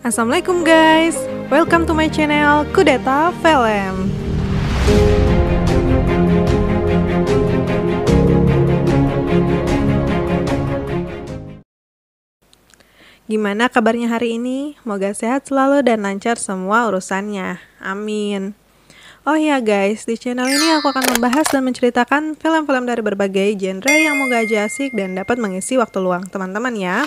Assalamualaikum guys, welcome to my channel Kudeta Film. Gimana kabarnya hari ini? Semoga sehat selalu dan lancar semua urusannya. Amin. Oh ya guys, di channel ini aku akan membahas dan menceritakan film-film dari berbagai genre yang moga aja asik dan dapat mengisi waktu luang teman-teman ya.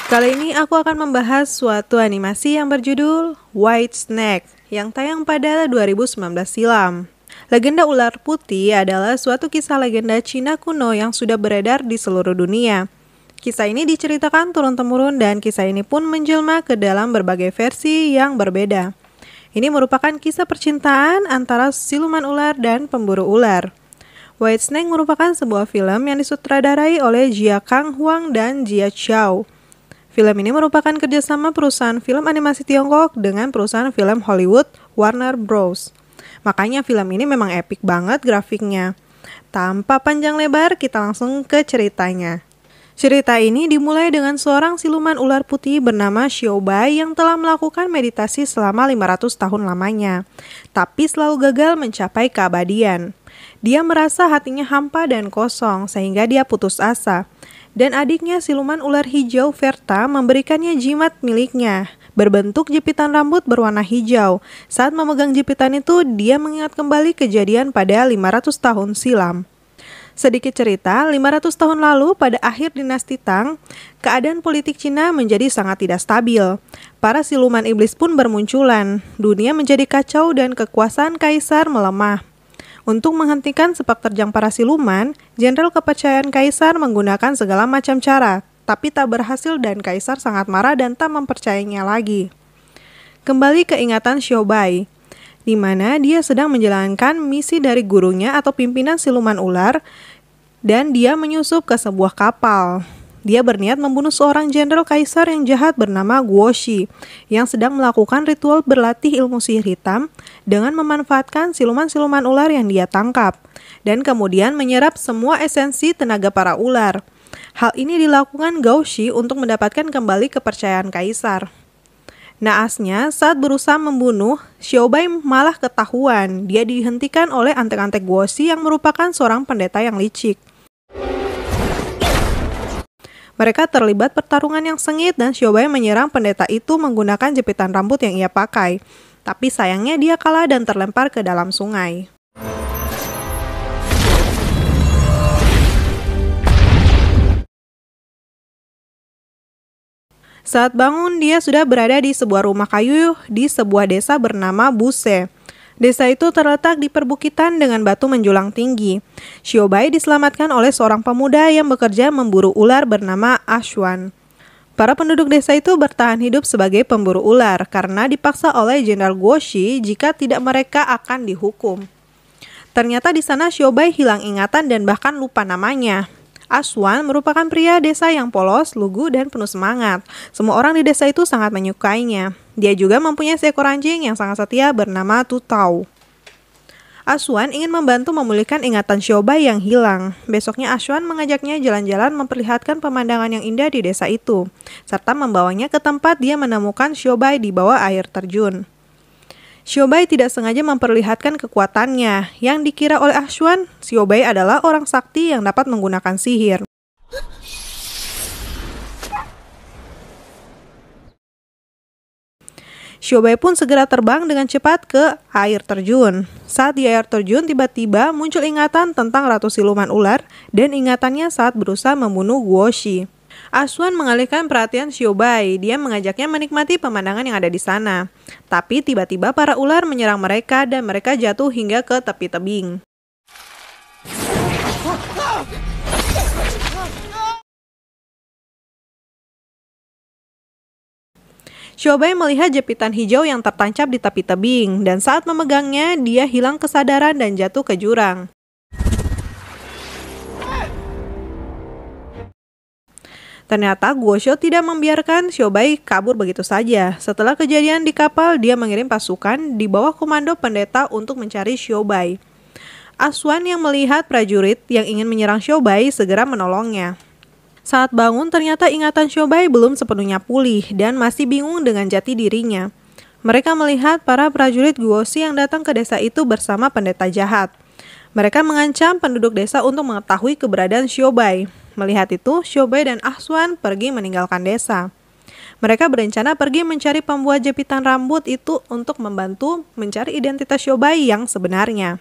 Kali ini aku akan membahas suatu animasi yang berjudul White Snake yang tayang pada 2019 silam. Legenda ular putih adalah suatu kisah legenda Cina kuno yang sudah beredar di seluruh dunia. Kisah ini diceritakan turun-temurun dan kisah ini pun menjelma ke dalam berbagai versi yang berbeda. Ini merupakan kisah percintaan antara siluman ular dan pemburu ular. White Snake merupakan sebuah film yang disutradarai oleh Jia Kang Huang dan Jia Chow. Film ini merupakan kerjasama perusahaan film animasi Tiongkok dengan perusahaan film Hollywood Warner Bros. Makanya film ini memang epik banget grafiknya. Tanpa panjang lebar, kita langsung ke ceritanya. Cerita ini dimulai dengan seorang siluman ular putih bernama Xiao Bai yang telah melakukan meditasi selama 500 tahun lamanya, tapi selalu gagal mencapai keabadian. Dia merasa hatinya hampa dan kosong sehingga dia putus asa. Dan adiknya siluman ular hijau Verta memberikannya jimat miliknya, berbentuk jepitan rambut berwarna hijau. Saat memegang jepitan itu, dia mengingat kembali kejadian pada 500 tahun silam. Sedikit cerita, 500 tahun lalu pada akhir dinasti Tang, keadaan politik Cina menjadi sangat tidak stabil. Para siluman iblis pun bermunculan, dunia menjadi kacau dan kekuasaan kaisar melemah. Untuk menghentikan sepak terjang para siluman, jenderal kepercayaan kaisar menggunakan segala macam cara, tapi tak berhasil dan kaisar sangat marah dan tak mempercayainya lagi. Kembali ke ingatan Xiao Bai, di mana dia sedang menjalankan misi dari gurunya atau pimpinan siluman ular, dan dia menyusup ke sebuah kapal. Dia berniat membunuh seorang jenderal kaisar yang jahat bernama Guo Shi, yang sedang melakukan ritual berlatih ilmu sihir hitam dengan memanfaatkan siluman-siluman ular yang dia tangkap, dan kemudian menyerap semua esensi tenaga para ular. Hal ini dilakukan Guo Shi untuk mendapatkan kembali kepercayaan kaisar. Naasnya, saat berusaha membunuh, Xiao Bai malah ketahuan. Dia dihentikan oleh antek-antek Guo Shi yang merupakan seorang pendeta yang licik. Mereka terlibat pertarungan yang sengit dan Xiao Bai menyerang pendeta itu menggunakan jepitan rambut yang ia pakai. Tapi sayangnya dia kalah dan terlempar ke dalam sungai. Saat bangun, dia sudah berada di sebuah rumah kayu di sebuah desa bernama Buse. Desa itu terletak di perbukitan dengan batu menjulang tinggi. Xiao Bai diselamatkan oleh seorang pemuda yang bekerja memburu ular bernama Ashwan. Para penduduk desa itu bertahan hidup sebagai pemburu ular karena dipaksa oleh Jenderal Guo Shi jika tidak mereka akan dihukum. Ternyata di sana Xiao Bai hilang ingatan dan bahkan lupa namanya. Ashwan merupakan pria desa yang polos, lugu, dan penuh semangat. Semua orang di desa itu sangat menyukainya. Dia juga mempunyai seekor anjing yang sangat setia bernama Tutau. Ashwan ingin membantu memulihkan ingatan Xiao Bai yang hilang. Besoknya Ashwan mengajaknya jalan-jalan memperlihatkan pemandangan yang indah di desa itu, serta membawanya ke tempat dia menemukan Xiao Bai di bawah air terjun. Xiao Bai tidak sengaja memperlihatkan kekuatannya. Yang dikira oleh Ashwan, Xiao Bai adalah orang sakti yang dapat menggunakan sihir. Xiao Bai pun segera terbang dengan cepat ke air terjun. Saat di air terjun, tiba-tiba muncul ingatan tentang Ratu Siluman Ular dan ingatannya saat berusaha membunuh Guo Shi. Ashwan mengalihkan perhatian Xiao Bai. Dia mengajaknya menikmati pemandangan yang ada di sana. Tapi tiba-tiba para ular menyerang mereka dan mereka jatuh hingga ke tepi tebing. Xiao Bai melihat jepitan hijau yang tertancap di tepi tebing, dan saat memegangnya, dia hilang kesadaran dan jatuh ke jurang. Ternyata Guo Shi tidak membiarkan Xiao Bai kabur begitu saja. Setelah kejadian di kapal, dia mengirim pasukan di bawah komando pendeta untuk mencari Xiao Bai. Ashwan yang melihat prajurit yang ingin menyerang Xiao Bai segera menolongnya. Saat bangun, ternyata ingatan Shobai belum sepenuhnya pulih dan masih bingung dengan jati dirinya. Mereka melihat para prajurit Guoshi yang datang ke desa itu bersama pendeta jahat. Mereka mengancam penduduk desa untuk mengetahui keberadaan Shobai. Melihat itu, Shobai dan Ahswan pergi meninggalkan desa. Mereka berencana pergi mencari pembuat jepitan rambut itu untuk membantu mencari identitas Shobai yang sebenarnya.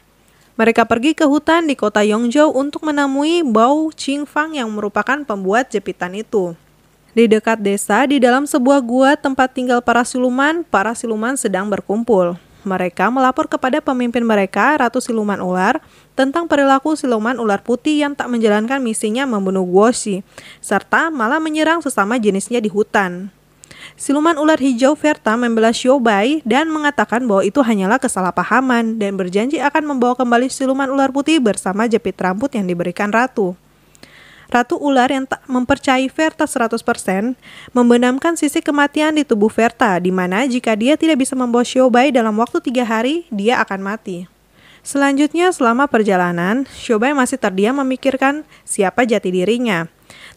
Mereka pergi ke hutan di kota Yongzhou untuk menemui Bao Qingfang yang merupakan pembuat jepitan itu. Di dekat desa, di dalam sebuah gua tempat tinggal para siluman sedang berkumpul. Mereka melapor kepada pemimpin mereka, Ratu Siluman Ular, tentang perilaku siluman ular putih yang tak menjalankan misinya membunuh Guoshi, serta malah menyerang sesama jenisnya di hutan. Siluman ular hijau Verta membela Shobai dan mengatakan bahwa itu hanyalah kesalahpahaman dan berjanji akan membawa kembali siluman ular putih bersama jepit rambut yang diberikan Ratu. Ratu ular yang tak mempercayai Verta 100% membenamkan sisi kematian di tubuh Verta, di mana jika dia tidak bisa membawa Shobai dalam waktu 3 hari, dia akan mati. Selanjutnya, selama perjalanan, Shobai masih terdiam memikirkan siapa jati dirinya.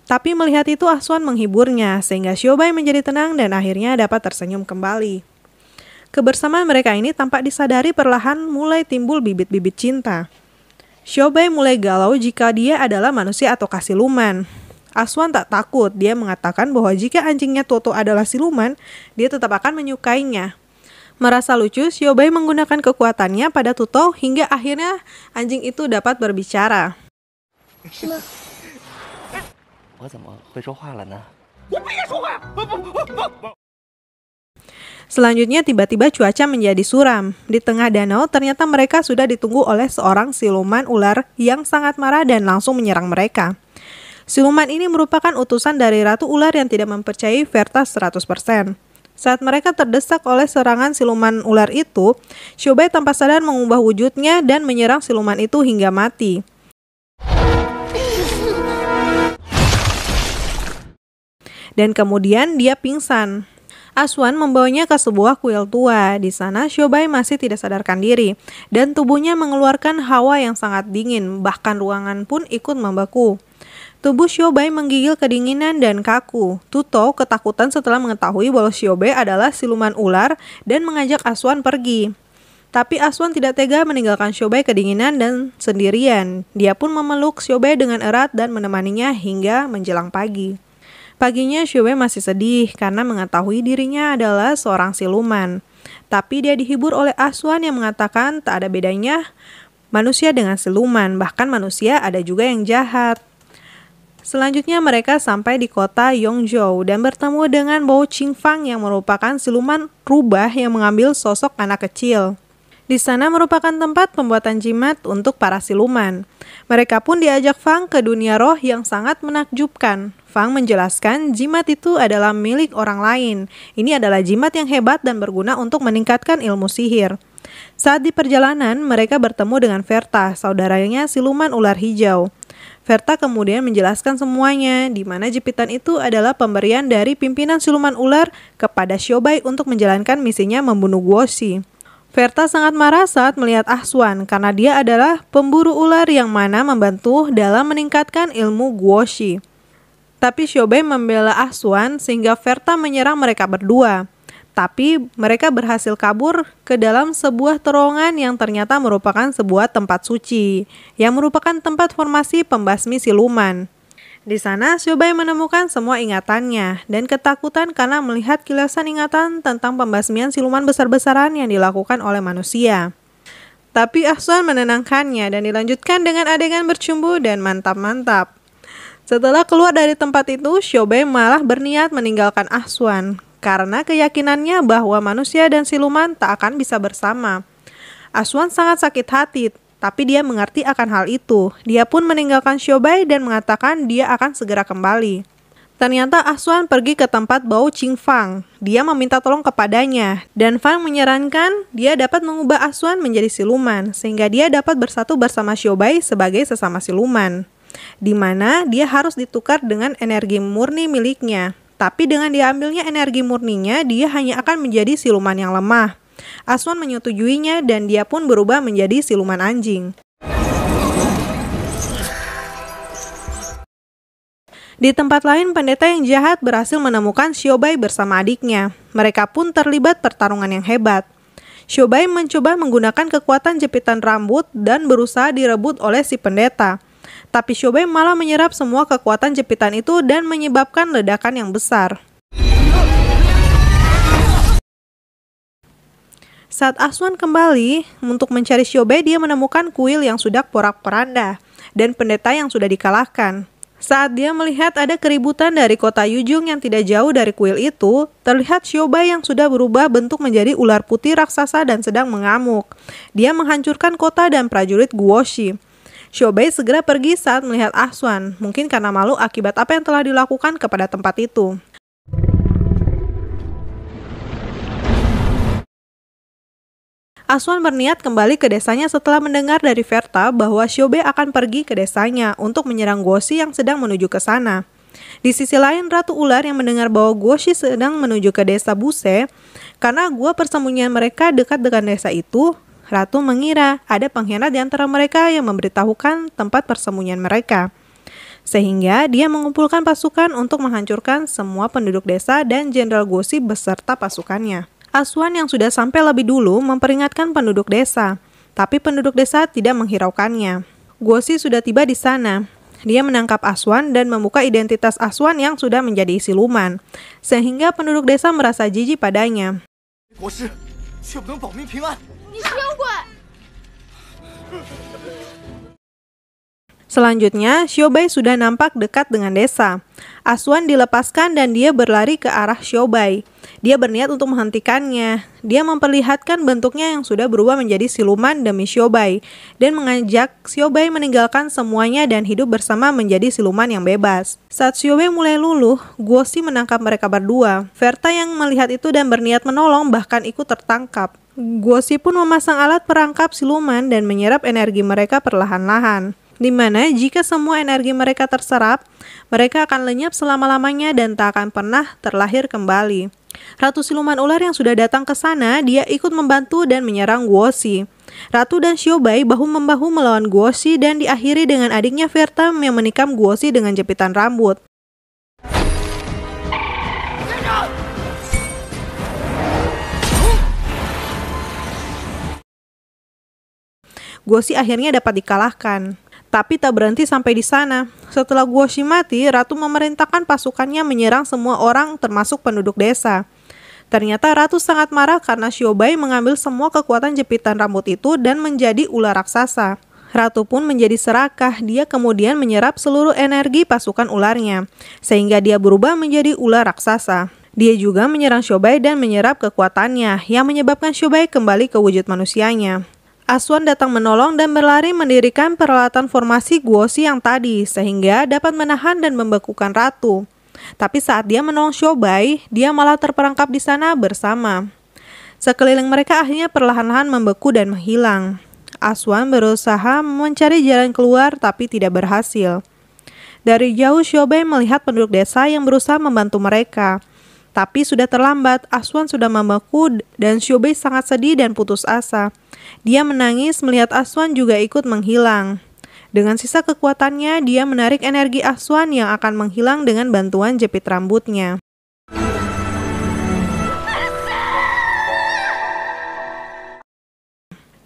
Tapi melihat itu Ahswan menghiburnya, sehingga Shobai menjadi tenang dan akhirnya dapat tersenyum kembali. Kebersamaan mereka ini tampak disadari perlahan mulai timbul bibit-bibit cinta. Shobai mulai galau jika dia adalah manusia atau siluman. Ahswan tak takut, dia mengatakan bahwa jika anjingnya Toto adalah siluman, dia tetap akan menyukainya. Merasa lucu, Shobai menggunakan kekuatannya pada Toto hingga akhirnya anjing itu dapat berbicara. Selanjutnya tiba-tiba cuaca menjadi suram. Di tengah danau ternyata mereka sudah ditunggu oleh seorang siluman ular yang sangat marah dan langsung menyerang mereka. Siluman ini merupakan utusan dari Ratu Ular yang tidak mempercayai Verta 100%. Saat mereka terdesak oleh serangan siluman ular itu, Shobai tanpa sadar mengubah wujudnya dan menyerang siluman itu hingga mati. Dan kemudian dia pingsan. Ahswan membawanya ke sebuah kuil tua. Di sana Shobai masih tidak sadarkan diri dan tubuhnya mengeluarkan hawa yang sangat dingin, bahkan ruangan pun ikut membeku. Tubuh Shobai menggigil kedinginan dan kaku. Tuto ketakutan setelah mengetahui bahwa Shobai adalah siluman ular dan mengajak Ahswan pergi. Tapi Ahswan tidak tega meninggalkan Shobai kedinginan dan sendirian. Dia pun memeluk Shobai dengan erat dan menemaninya hingga menjelang pagi. Paginya Shobai masih sedih karena mengetahui dirinya adalah seorang siluman. Tapi dia dihibur oleh Ahswan yang mengatakan tak ada bedanya manusia dengan siluman, bahkan manusia ada juga yang jahat. Selanjutnya mereka sampai di kota Yongzhou dan bertemu dengan Bao Qingfang yang merupakan siluman rubah yang mengambil sosok anak kecil. Di sana merupakan tempat pembuatan jimat untuk para siluman. Mereka pun diajak Fang ke dunia roh yang sangat menakjubkan. Fang menjelaskan jimat itu adalah milik orang lain. Ini adalah jimat yang hebat dan berguna untuk meningkatkan ilmu sihir. Saat di perjalanan, mereka bertemu dengan Verta, saudaranya siluman ular hijau. Verta kemudian menjelaskan semuanya, di mana jepitan itu adalah pemberian dari pimpinan siluman ular kepada Shobai untuk menjalankan misinya membunuh Guoshi. Verta sangat marah saat melihat Ahswan karena dia adalah pemburu ular yang mana membantu dalam meningkatkan ilmu Guoshi. Tapi Shobai membela Ahswan sehingga Verta menyerang mereka berdua. Tapi mereka berhasil kabur ke dalam sebuah terowongan yang ternyata merupakan sebuah tempat suci, yang merupakan tempat formasi pembasmi siluman. Di sana Shobai menemukan semua ingatannya dan ketakutan karena melihat kilasan ingatan tentang pembasmian siluman besar-besaran yang dilakukan oleh manusia. Tapi Ahswan menenangkannya dan dilanjutkan dengan adegan bercumbu dan mantap-mantap. Setelah keluar dari tempat itu, Shobai malah berniat meninggalkan Ahswan karena keyakinannya bahwa manusia dan siluman tak akan bisa bersama. Ahswan sangat sakit hati, tapi dia mengerti akan hal itu. Dia pun meninggalkan Shobai dan mengatakan dia akan segera kembali. Ternyata Ahswan pergi ke tempat Bao Qingfang. Dia meminta tolong kepadanya, dan Fang menyarankan dia dapat mengubah Ahswan menjadi siluman, sehingga dia dapat bersatu bersama Shobai sebagai sesama siluman. Di mana dia harus ditukar dengan energi murni miliknya. Tapi dengan diambilnya energi murninya, dia hanya akan menjadi siluman yang lemah. Ahswan menyetujuinya dan dia pun berubah menjadi siluman anjing. Di tempat lain, pendeta yang jahat berhasil menemukan Xiaobai bersama adiknya. Mereka pun terlibat pertarungan yang hebat. Xiaobai mencoba menggunakan kekuatan jepitan rambut dan berusaha direbut oleh si pendeta. Tapi Xiaobai malah menyerap semua kekuatan jepitan itu dan menyebabkan ledakan yang besar. Saat Aswan kembali untuk mencari Xiaobai, dia menemukan kuil yang sudah porak-poranda dan pendeta yang sudah dikalahkan. Saat dia melihat ada keributan dari kota Yujung yang tidak jauh dari kuil itu, terlihat Xiaobai yang sudah berubah bentuk menjadi ular putih raksasa dan sedang mengamuk. Dia menghancurkan kota dan prajurit Guoshi. Xiaobai segera pergi saat melihat Aswan, mungkin karena malu akibat apa yang telah dilakukan kepada tempat itu. Aswan berniat kembali ke desanya setelah mendengar dari Verta bahwa Xiaobai akan pergi ke desanya untuk menyerang Guoshi yang sedang menuju ke sana. Di sisi lain, Ratu Ular yang mendengar bahwa Guoshi sedang menuju ke desa Buse, karena gua persembunyian mereka dekat dengan desa itu, Ratu mengira ada pengkhianat di antara mereka yang memberitahukan tempat persembunyian mereka. Sehingga dia mengumpulkan pasukan untuk menghancurkan semua penduduk desa dan Jenderal Guoshi beserta pasukannya. Aswan yang sudah sampai lebih dulu memperingatkan penduduk desa, tapi penduduk desa tidak menghiraukannya. Guoshi sudah tiba di sana. Dia menangkap Aswan dan membuka identitas Aswan yang sudah menjadi siluman, sehingga penduduk desa merasa jijik padanya. Selanjutnya, Xiaobai sudah nampak dekat dengan desa. Aswan dilepaskan dan dia berlari ke arah Xiaobai. Dia berniat untuk menghentikannya. Dia memperlihatkan bentuknya yang sudah berubah menjadi siluman demi Xiaobai dan mengajak Xiaobai meninggalkan semuanya dan hidup bersama menjadi siluman yang bebas. Saat Xiaobai mulai luluh, Guoshi menangkap mereka berdua. Verta yang melihat itu dan berniat menolong bahkan ikut tertangkap. Guoshi pun memasang alat perangkap siluman dan menyerap energi mereka perlahan-lahan, di mana jika semua energi mereka terserap, mereka akan lenyap selama-lamanya dan tak akan pernah terlahir kembali. Ratu Siluman Ular yang sudah datang ke sana, dia ikut membantu dan menyerang Guoshi. Ratu dan Xiaobai bahu-membahu melawan Guoshi dan diakhiri dengan adiknya Verta yang menikam Guoshi dengan jepitan rambut. Guoshi akhirnya dapat dikalahkan. Tapi tak berhenti sampai di sana. Setelah Guoshi mati, Ratu memerintahkan pasukannya menyerang semua orang termasuk penduduk desa. Ternyata Ratu sangat marah karena Xiaobai mengambil semua kekuatan jepitan rambut itu dan menjadi ular raksasa. Ratu pun menjadi serakah, dia kemudian menyerap seluruh energi pasukan ularnya, sehingga dia berubah menjadi ular raksasa. Dia juga menyerang Xiaobai dan menyerap kekuatannya, yang menyebabkan Xiaobai kembali ke wujud manusianya. Aswan datang menolong dan berlari mendirikan peralatan formasi Guoshi yang tadi, sehingga dapat menahan dan membekukan Ratu. Tapi saat dia menolong Xiaobai, dia malah terperangkap di sana bersama. Sekeliling mereka akhirnya perlahan-lahan membeku dan menghilang. Aswan berusaha mencari jalan keluar tapi tidak berhasil. Dari jauh Xiaobai melihat penduduk desa yang berusaha membantu mereka. Tapi sudah terlambat, Aswan sudah membeku dan Xiaobai sangat sedih dan putus asa. Dia menangis melihat Aswan juga ikut menghilang. Dengan sisa kekuatannya, dia menarik energi Aswan yang akan menghilang dengan bantuan jepit rambutnya.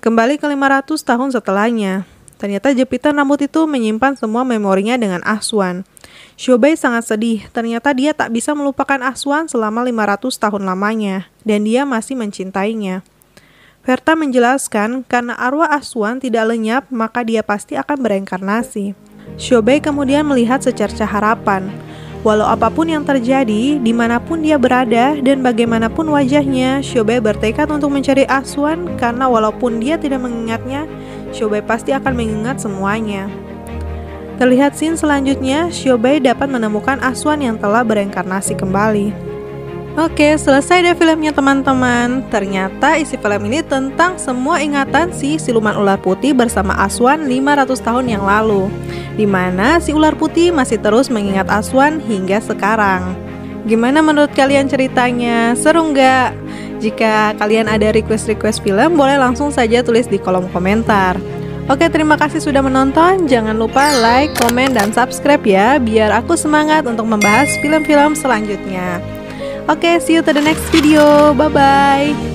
Kembali ke 500 tahun setelahnya, ternyata jepitan rambut itu menyimpan semua memorinya dengan Aswan. Xiaobai sangat sedih, ternyata dia tak bisa melupakan Aswan selama 500 tahun lamanya, dan dia masih mencintainya. Verta menjelaskan, karena arwah Aswan tidak lenyap, maka dia pasti akan bereinkarnasi. Xiaobai kemudian melihat secercah harapan. Walau apapun yang terjadi, dimanapun dia berada, dan bagaimanapun wajahnya, Xiaobai bertekad untuk mencari Aswan, karena walaupun dia tidak mengingatnya, Xiaobai pasti akan mengingat semuanya. Terlihat scene selanjutnya, Xiaobai dapat menemukan Aswan yang telah bereinkarnasi kembali. Oke, selesai deh filmnya teman-teman. Ternyata isi film ini tentang semua ingatan si siluman ular putih bersama Aswan 500 tahun yang lalu, dimana si ular putih masih terus mengingat Aswan hingga sekarang. Gimana menurut kalian ceritanya? Seru nggak? Jika kalian ada request film, boleh langsung saja tulis di kolom komentar. Oke, terima kasih sudah menonton. Jangan lupa like, komen, dan subscribe ya, biar aku semangat untuk membahas film-film selanjutnya. Oke, see you to the next video. Bye-bye.